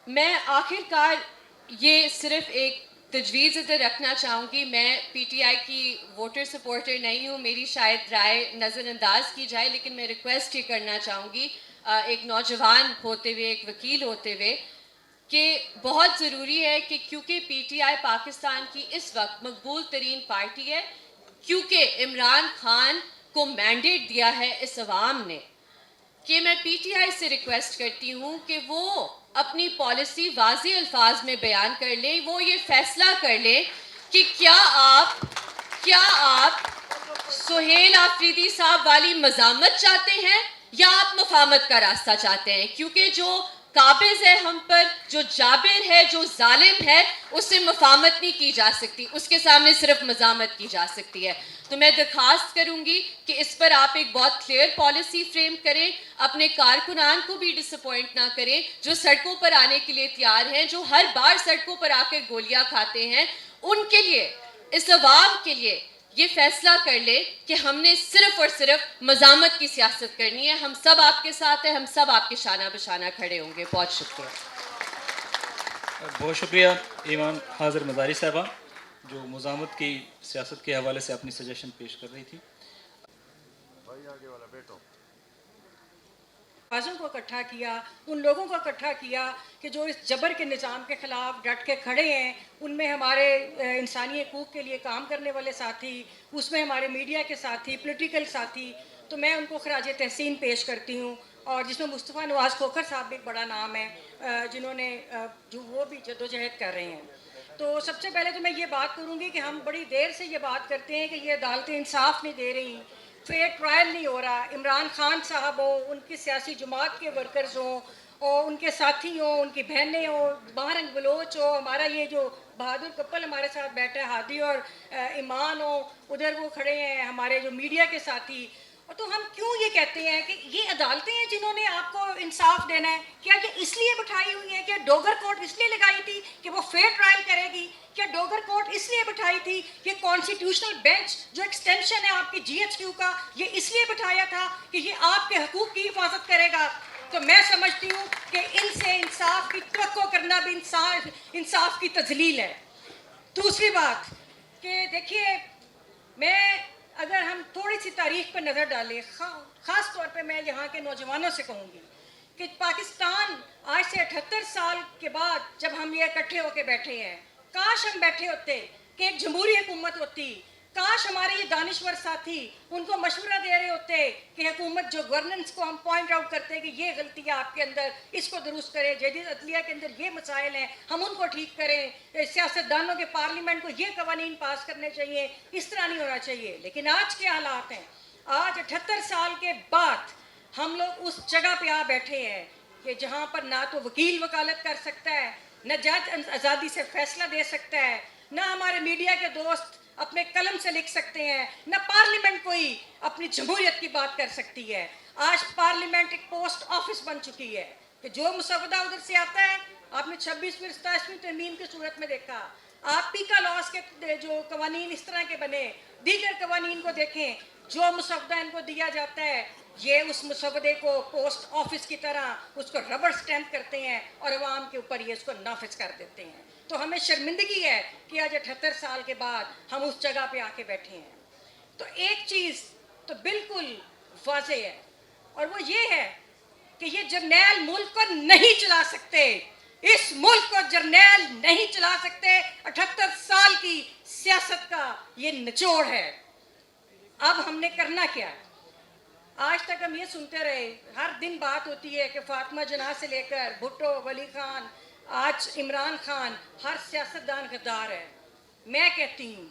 मैं आखिरकार ये सिर्फ एक तजवीज़ इधर रखना चाहूँगी, मैं पीटीआई की वोटर सपोर्टर नहीं हूँ, मेरी शायद राय नज़रअंदाज की जाए, लेकिन मैं रिक्वेस्ट ये करना चाहूँगी एक नौजवान होते हुए, एक वकील होते हुए, कि बहुत ज़रूरी है कि क्योंकि पीटीआई पाकिस्तान की इस वक्त मकबूल तरीन पार्टी है, क्योंकि इमरान खान को मैंडेट दिया है इस अवाम ने, कि मैं पीटीआई से रिक्वेस्ट करती हूँ कि वो अपनी पॉलिसी वाज़ेह अल्फाज में बयान कर लें, वो ये फैसला कर लें कि क्या आप सुहेल आफरीदी साहब वाली मज़ामत चाहते हैं या आप मफाहमत का रास्ता चाहते हैं। क्योंकि जो काबिज़ है हम पर, जो जाबिर है, जो जालिम है, उससे मफाहमत नहीं की जा सकती, उसके सामने सिर्फ मज़ामत की जा सकती है। तो मैं दरख्वास्त करूंगी कि इस पर आप एक बहुत क्लियर पॉलिसी फ्रेम करें, अपने कारकुनान को भी डिसअपॉइंट ना करें जो सड़कों पर आने के लिए तैयार हैं, जो हर बार सड़कों पर आकर गोलियां खाते हैं। उनके लिए, इस अवाम के लिए ये फैसला कर ले कि हमने सिर्फ और सिर्फ मज़ामत की सियासत करनी है। हम सब आपके साथ हैं, हम सब आपके शाना बशाना खड़े होंगे। बहुत शुक्रिया। बहुत शुक्रिया ईमान हाजिर मदारी साहबा जो मज़ामत की सियासत के हवाले से अपनी सजेशन पेश कर रही थी। आवाज़ों को इकट्ठा किया, उन लोगों को इकट्ठा किया कि जो इस जबर के निज़ाम के ख़िलाफ़ डट के खड़े हैं। उनमें हमारे इंसानी हकूक़ के लिए काम करने वाले साथी, उसमें हमारे मीडिया के साथी, पॉलिटिकल साथी, तो मैं उनको खराज तहसीन पेश करती हूँ। और जिसमें मुस्तफ़ा नवाज़ खोखर साहब भी एक बड़ा नाम है जिन्होंने जो वो भी जद्दोजहद कर रहे हैं। तो सबसे पहले तो मैं ये बात करूँगी कि हम बड़ी देर से ये बात करते हैं कि ये अदालतें इंसाफ नहीं दे रही, फेयर ट्रायल नहीं हो रहा। इमरान खान साहब हो, उनकी सियासी जमात के वर्कर्स हों और उनके साथी हों, उनकी बहनें हों, बाहर बलोच हो, हमारा ये जो बहादुर कपल हमारे साथ बैठा है हादी और ईमान हो, उधर वो खड़े हैं हमारे जो मीडिया के साथी। और तो हम क्यों ये कहते हैं कि ये अदालतें हैं जिन्होंने आपको इंसाफ देना है? क्या ये इसलिए बिठाई हुई है? क्या डोगर कोर्ट इसलिए लगाई थी कि वो फेयर ट्रायल करेगी? क्या डोगर कोर्ट इसलिए बिठाई थी कि कॉन्स्टिट्यूशनल बेंच जो एक्सटेंशन है आपकी जीएचक्यू का, ये इसलिए बिठाया था कि ये आपके हकूक़ की हिफाजत करेगा? तो मैं समझती हूँ कि इनसे इंसाफ की तवक्को करना भी इंसाफ की तजलील है। दूसरी बात कि देखिए, मैं अगर हम थोड़ी सी तारीख पर नज़र डालें, ख़ास तौर पे मैं यहाँ के नौजवानों से कहूँगी कि पाकिस्तान आज से 78 साल के बाद जब हम ये इकट्ठे होकर बैठे हैं, काश हम बैठे होते कि एक जमहूरी हुकूमत होती, काश हमारे ये दानिश्वर साथी उनको मशवरा दे रहे होते कि हुकूमत जो गवर्नेंस को हम पॉइंट आउट करते हैं कि ये गलतियाँ आपके अंदर, इसको दुरुस्त करें, जदीद अदलिया के अंदर ये मसाइल हैं, हम उनको ठीक करें, सियासतदानों के पार्लियामेंट को ये कवानीन पास करने चाहिए, इस तरह नहीं होना चाहिए। लेकिन आज के हालात हैं, आज 78 साल के बाद हम लोग उस जगह पे आ बैठे हैं कि जहाँ पर ना तो वकील वकालत कर सकता है, न जज आज़ादी से फैसला दे सकता है, ना हमारे मीडिया के दोस्त अपने कलम से लिख सकते हैं, न पार्लियामेंट कोई अपनी जमहूरियत की बात कर सकती है। आज पार्लियामेंट एक पोस्ट ऑफिस बन चुकी है कि जो मुसवदा उधर से आता है, आपने 26वीं 27वीं तरमीम की सूरत में देखा, आप पीका लॉस के जो कवानीन इस तरह के बने, दीगर कवानीन को देखें, जो मुसवदा इनको दिया जाता है, ये उस मुसवदे को पोस्ट ऑफिस की तरह उसको रबर स्टैंप करते हैं और अवाम के ऊपर ये इसको नाफिज कर देते हैं। तो हमें शर्मिंदगी है कि आज 78 साल के बाद हम उस जगह पे आके बैठे हैं। तो एक चीज़ तो बिल्कुल वाज़ेह है, और वो ये है कि ये जर्नैल मुल्क को नहीं चला सकते, इस मुल्क को जर्नैल नहीं चला सकते। 78 साल की सियासत का ये निचोड़ है। अब हमने करना क्या है? आज तक हम ये सुनते रहे, हर दिन बात होती है कि फातिमा जनाह से लेकर भुट्टो, वली खान, आज इमरान खान, हर सियासतदान गद्दार है। मैं कहती हूँ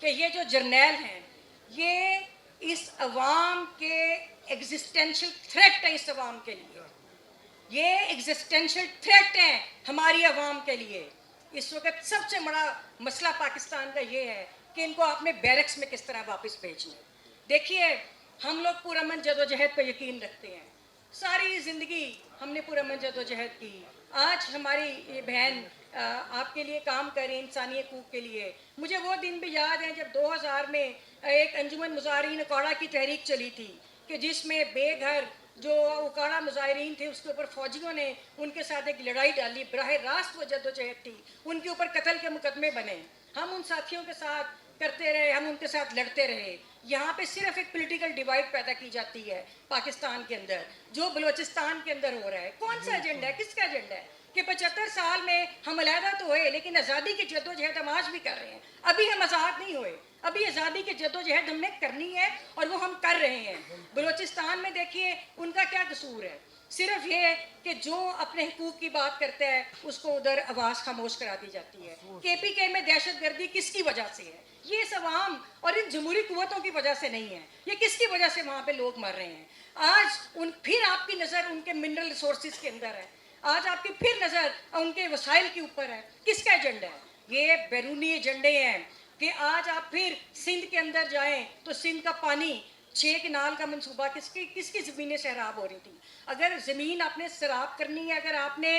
कि ये जो जर्नैल हैं, ये इस अवाम के एग्जिस्टेंशियल थ्रेट है, इस अवाम के लिए ये एग्जिस्टेंशियल थ्रेट है हमारी अवाम के लिए। इस वक्त सबसे बड़ा मसला पाकिस्तान का ये है कि इनको अपने बैरक्स में किस तरह वापस भेजना। देखिए, हम लोग पुरअमन जदोजहद पर यकीन रखते हैं, सारी ज़िंदगी हमने पुरअमन जदोजहद की। आज हमारी ये बहन आपके लिए काम कर रही है, इंसानी हकूक़ के लिए। मुझे वो दिन भी याद है जब 2000 में एक अंजुमन मुजाहिरीन उकाड़ा की तहरीक चली थी कि जिसमें बेघर जो उकाड़ा मुजाहिरीन थे उसके ऊपर फ़ौजियों ने उनके साथ एक लड़ाई डाली, बराह रास्त वो जद्दोजहद थी, उनके ऊपर कत्ल के मुकदमे बने। हम उन साथियों के साथ करते रहे, हम उनके साथ लड़ते रहे। यहाँ पे सिर्फ एक पॉलिटिकल डिवाइड पैदा की जाती है पाकिस्तान के अंदर, जो बलूचिस्तान के अंदर हो रहा है। कौन सा एजेंडा है, किसका एजेंडा है कि 75 साल में हम अलहदा तो हुए लेकिन आज़ादी की जद्दोजहद हम आज भी कर रहे हैं। अभी हम आज़ाद नहीं हुए, अभी आज़ादी की जद्दोजहद हमने करनी है और वो हम कर रहे हैं। बलूचिस्तान में देखिए उनका क्या कसूर है, सिर्फ ये कि जो अपने हुकूक की बात करता है उसको उधर आवाज़ खामोश करा दी जाती है। KPK में दहशतगर्दी किसकी वजह से है? ये इस अवाम और इन जमहूरी कुव्वतों की वजह से नहीं है, ये किसकी वजह से वहाँ पे लोग मर रहे हैं? आज फिर आपकी नज़र उनके मिनरल रिसोर्सेज के अंदर है, आज आपकी फिर नज़र उनके वसाइल के ऊपर है। किसका एजेंडा है? ये बैरूनी एजेंडे हैं कि आज आप फिर सिंध के अंदर जाएं तो सिंध का पानी 6 कनाल का मंसूबा किसकी ज़मीनें सैराब हो रही थी। अगर ज़मीन आपने सैराब करनी है, अगर आपने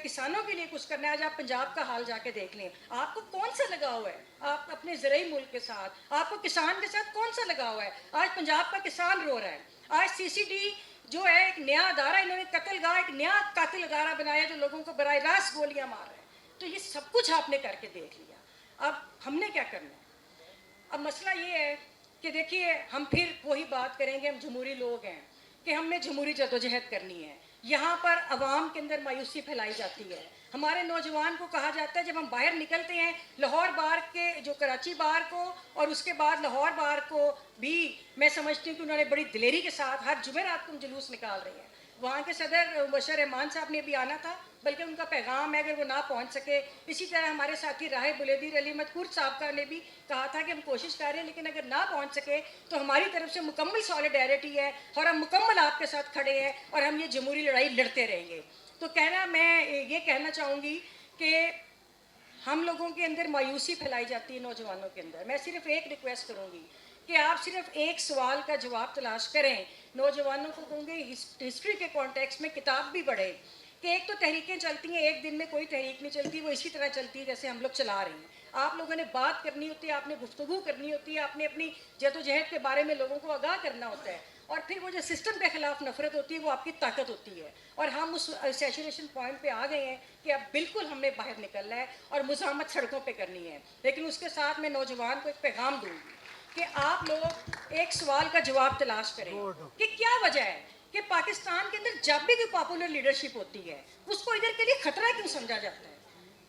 किसानों के लिए कुछ करना है, आज आप पंजाब का हाल जाके देख लें, आपको कौन सा लगाव है आप अपने ज़रूरी मुल्क के साथ, आपको किसान के साथ कौन सा लगाव है? आज पंजाब का किसान रो रहा है। आज CCD जो है एक नया अदारा, इन्होंने कत्लगाह एक नया कातिल अदारा बनाया जो लोगों को बराह रास्त गोलियाँ मार रहा है। तो ये सब कुछ आपने करके देख लिया, अब हमने क्या करना है? अब मसला ये है कि देखिए हम फिर वही बात करेंगे, हम जमहूरी लोग हैं कि हमने जमहूरी जदोजहद करनी है। यहाँ पर अवाम के अंदर मायूसी फैलाई जाती है। हमारे नौजवान को कहा जाता है जब हम बाहर निकलते हैं लाहौर बार के जो कराची बार को और उसके बाद लाहौर बार को भी मैं समझती हूँ कि उन्होंने बड़ी दिलेरी के साथ हर जुमेरात को हम जुलूस निकाल रहे हैं। वहाँ के सदर मुबशर रहमान साहब ने भी आना था, बल्कि उनका पैगाम है अगर वो ना पहुँच सके। इसी तरह हमारे साथी राहे बुलेदीर अली मदकूर साहब का ने भी कहा था कि हम कोशिश कर रहे हैं, लेकिन अगर ना पहुँच सके तो हमारी तरफ से मुकम्मल सॉलिडारिटी है और हम मुकम्मल आपके साथ खड़े हैं और हम ये जमहूरी लड़ाई लड़ते रहेंगे। तो मैं ये कहना चाहूँगी कि हम लोगों के अंदर मायूसी फैलाई जाती है नौजवानों के अंदर। मैं सिर्फ एक रिक्वेस्ट करूँगी कि आप सिर्फ एक सवाल का जवाब तलाश करें। नौजवानों को कहूँगी हिस्ट्री के कॉन्टेक्स्ट में किताब भी पढ़ें कि एक तो तहरीकें चलती हैं, एक दिन में कोई तहरीक नहीं चलती, वो इसी तरह चलती है जैसे हम लोग चला रहे हैं। आप लोगों ने बात करनी होती है, आपने गुफ्तगू करनी होती है, आपने अपनी जदोजहद के बारे में लोगों को आगाह करना होता है, और फिर वो जो सिस्टम के ख़िलाफ़ नफरत होती है वो आपकी ताकत होती है। और हम उस सैचुरेशन पॉइंट पे आ गए हैं कि अब बिल्कुल हमने बाहर निकलना है और मुज़ाहमत सड़कों पे करनी है। लेकिन उसके साथ मैं नौजवान को एक पैगाम दूँगी कि आप लोग एक सवाल का जवाब तलाश करें कि क्या वजह है कि पाकिस्तान के अंदर जब भी कोई पॉपुलर लीडरशिप होती है उसको इधर के लिए खतरा क्यों समझा जाता है?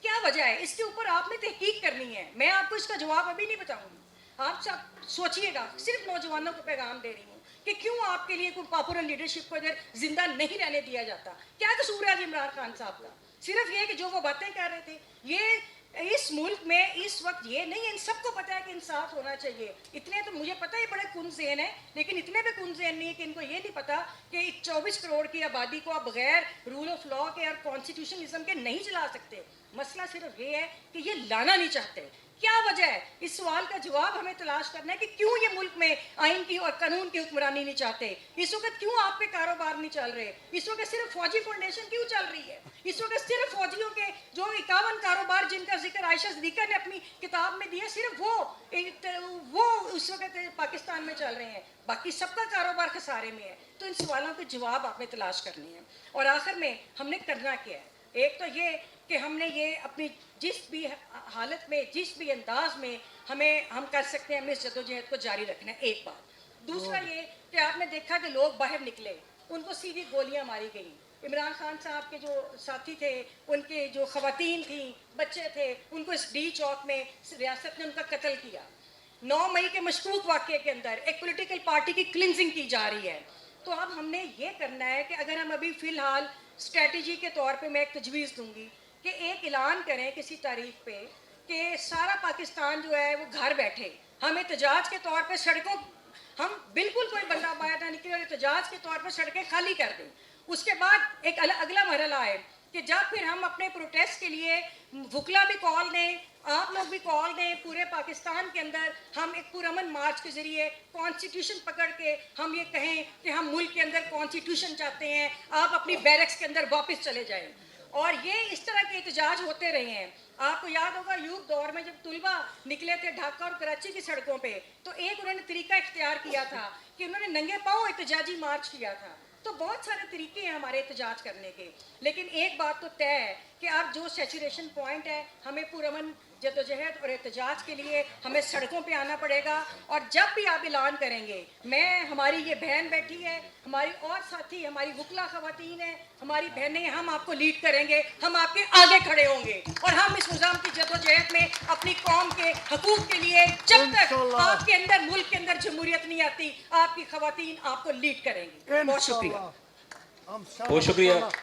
क्या वजह है? इसके ऊपर आपने तहकीक करनी है। मैं आपको इसका जवाब अभी नहीं बताऊंगी, आप सब सोचिएगा, सिर्फ नौजवानों को पैगाम दे रही हूँ कि क्यों आपके लिए कोई पॉपुलर लीडरशिप को इधर जिंदा नहीं रहने दिया जाता। क्या कसूर है आज इमरान खान साहब का? सिर्फ ये कि जो वो बातें कर रहे थे, ये इस मुल्क में इस वक्त ये नहीं है, इन सबको पता है कि इंसाफ होना चाहिए। इतने तो मुझे पता है बड़े कुंज़ेन है, लेकिन इतने भी कुंज़ेन नहीं है कि इनको ये नहीं पता कि 24 करोड़ की आबादी को आप बगैर रूल ऑफ लॉ के और कॉन्स्टिट्यूशनिज्म के नहीं चला सकते। मसला सिर्फ ये है कि ये लाना नहीं चाहते। क्या वजह है? इस सवाल का जवाब हमें तलाश करना है कि क्यों ये मुल्क में आइन की और कानून की हुक्मरानी नहीं चाहते। इस वक्त क्यों आप पे कारोबार नहीं चल रहे? इस वक्त सिर्फ फौजी फाउंडेशन क्यों चल रही है? इस वक्त सिर्फ फौजियों के जो 51 कारोबार जिनका जिक्र आयशा सिद्दीका ने अपनी किताब में दिया, सिर्फ वो उस वक्त पाकिस्तान में चल रहे हैं। बाकी सबका कारोबार खसारे में है। तो इन सवालों के जवाब आपने तलाश करनी है। और आखिर में हमने करना क्या है? एक तो ये कि हमने ये अपनी जिस भी हालत में, जिस भी अंदाज में हम कर सकते हैं, हमें इस जदोजहद को जारी रखना है। एक बात। दूसरा ये कि आपने देखा कि लोग बाहर निकले, उनको सीधी गोलियां मारी गई। इमरान खान साहब के जो साथी थे, उनके जो खवातीन थी, बच्चे थे, उनको इस डी चौक में रियासत ने उनका कत्ल किया। 9 मई के मशकूक वाक़े के अंदर एक पॉलिटिकल पार्टी की क्लिनजिंग की जा रही है। तो अब हमने ये करना है कि अगर हम अभी फ़िलहाल स्ट्रेटजी के तौर पे मैं एक तजवीज़ दूंगी कि एक ऐलान करें किसी तारीख पे कि सारा पाकिस्तान जो है वो घर बैठे, हम एहतजाज के तौर पे सड़कों, हम बिल्कुल कोई बंदा बाहर ना निकले और एहतजाज के तौर पे सड़कें खाली कर दें। उसके बाद एक अगला मरहला है कि जब फिर हम अपने प्रोटेस्ट के लिए वकला भी कॉल दें, आप लोग भी कॉल दें, पूरे पाकिस्तान के अंदर हम एक पुरअमन मार्च के ज़रिए कॉन्स्टिट्यूशन पकड़ के हम ये कहें कि हम मुल्क के अंदर कॉन्स्टिट्यूशन चाहते हैं, आप अपनी बैरक्स के अंदर वापस चले जाएं। और ये इस तरह के एहतजाज होते रहे हैं। आपको याद होगा यूथ दौर में जब तुलबा निकले थे ढाका और कराची की सड़कों पे, तो एक उन्होंने तरीका इख्तियार किया था कि उन्होंने नंगे पाँव एहतजाजी मार्च किया था। तो बहुत सारे तरीके हैं हमारे एहतजाज करने के, लेकिन एक बात तो तय है कि अब जो सैचुरेशन पॉइंट है, हमें पुरअमन जदोजहद और एहतजाज के लिए हमें सड़कों पे आना पड़ेगा। और जब भी आप ऐलान करेंगे, हमारी ये बहन बैठी है, हमारी और साथी, हमारी वकला खवातीन है, हमारी बहनें, हम आपको लीड करेंगे, हम आपके आगे खड़े होंगे और हम इस निज़ाम की जदोजहद में अपनी कौम के हकूक़ के लिए, जब तक आपके अंदर, मुल्क के अंदर जमहूरियत नहीं आती, आपकी खवातीन आपको लीड करेंगे। बहुत शुक्रिया। बहुत शुक्रिया।